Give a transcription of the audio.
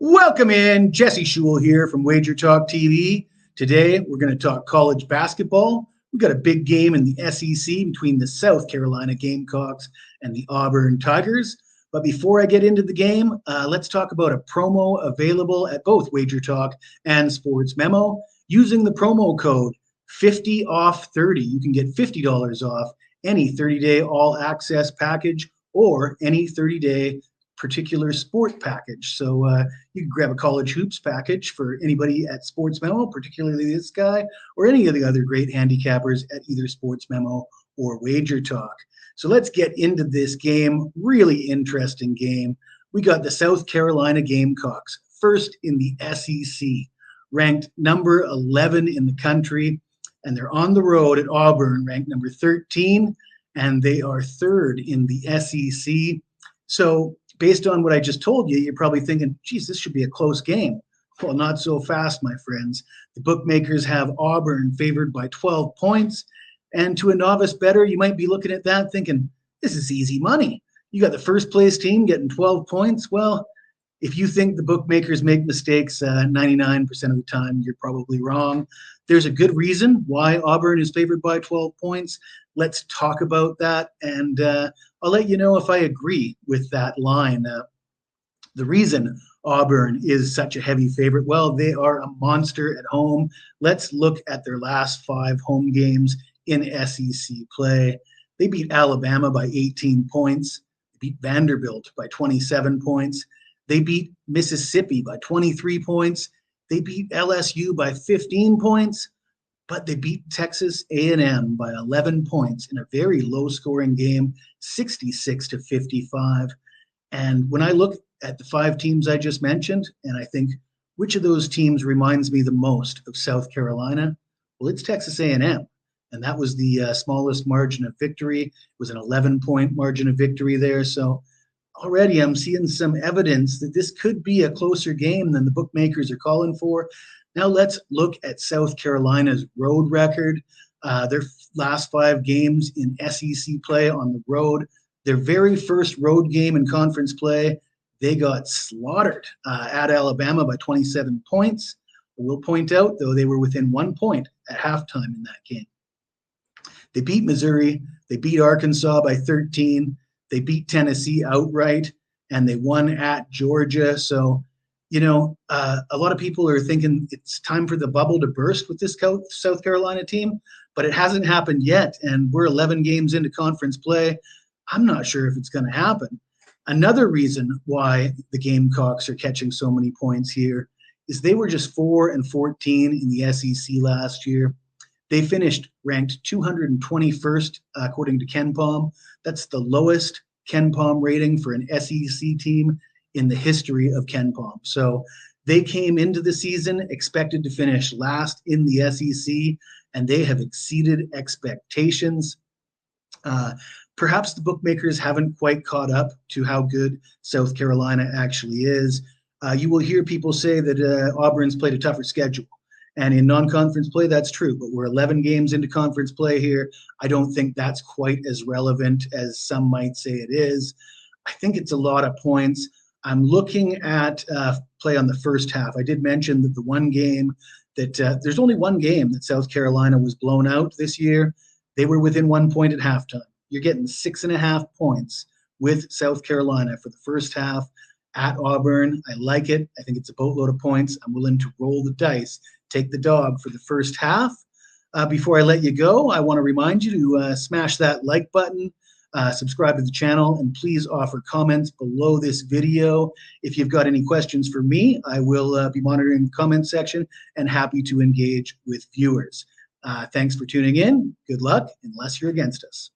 Welcome in, Jesse Schul here from Wager Talk TV. Today, we're going to talk college basketball. We've got a big game in the SEC between the South Carolina Gamecocks and the Auburn Tigers. But before I get into the game, let's talk about a promo available at both Wager Talk and Sports Memo. Using the promo code 50OFF30, you can get $50 off any 30-day all-access package or any 30-day particular sport package. So you can grab a college hoops package for anybody at Sports Memo, particularly this guy, or any of the other great handicappers at either Sports Memo or Wager Talk. So let's get into this game. Really interesting game. We got the South Carolina Gamecocks, first in the SEC, ranked number 11 in the country, and they're on the road at Auburn, ranked number 13, and they are third in the SEC. So based on what I just told you, you're probably thinking, geez, this should be a close game. Well, not so fast, my friends. The bookmakers have Auburn favored by 12 points. And to a novice bettor, you might be looking at that thinking, this is easy money. You got the first place team getting 12 points. Well, if you think the bookmakers make mistakes 99% of the time, you're probably wrong. There's a good reason why Auburn is favored by 12 points. Let's talk about that, and I'll let you know if I agree with that line. The reason Auburn is such a heavy favorite, well, they are a monster at home. Let's look at their last 5 home games in SEC play. They beat Alabama by 18 points. They beat Vanderbilt by 27 points. They beat Mississippi by 23 points. They beat LSU by 15 points, but they beat Texas A&M by 11 points in a very low-scoring game, 66-55. And when I look at the 5 teams I just mentioned, and I think which of those teams reminds me the most of South Carolina, well, it's Texas A&M. And that was the smallest margin of victory. It was an 11-point margin of victory there. So already I'm seeing some evidence that this could be a closer game than the bookmakers are calling for. Now let's look at South Carolina's road record. Their last 5 games in SEC play on the road. Their very first road game in conference play, they got slaughtered at Alabama by 27 points. We'll point out, though, they were within 1 point at halftime in that game. They beat Missouri. They beat Arkansas by 13. They beat Tennessee outright, and they won at Georgia. So, you know, a lot of people are thinking it's time for the bubble to burst with this South Carolina team, but it hasn't happened yet, and we're 11 games into conference play. I'm not sure if it's going to happen. Another reason why the Gamecocks are catching so many points here is they were just 4-14 in the SEC last year. They finished ranked 221st according to KenPom. That's the lowest KenPom rating for an SEC team in the history of KenPom. So they came into the season expected to finish last in the SEC, and they have exceeded expectations. Perhaps the bookmakers haven't quite caught up to how good South Carolina actually is. You will hear people say that Auburn's played a tougher schedule. And in non-conference play, that's true. But we're 11 games into conference play here. I don't think that's quite as relevant as some might say it is. I think it's a lot of points. I'm looking at play on the first half. I did mention that the one game that there's only one game that South Carolina was blown out this year. They were within 1 point at halftime. You're getting 6.5 points with South Carolina for the first half at Auburn. I like it. I think it's a boatload of points. I'm willing to roll the dice, take the dog for the first half. Before I let you go, I want to remind you to smash that like button, subscribe to the channel, and please offer comments below this video. If you've got any questions for me, I will be monitoring the comment section and happy to engage with viewers. Thanks for tuning in. Good luck, unless you're against us.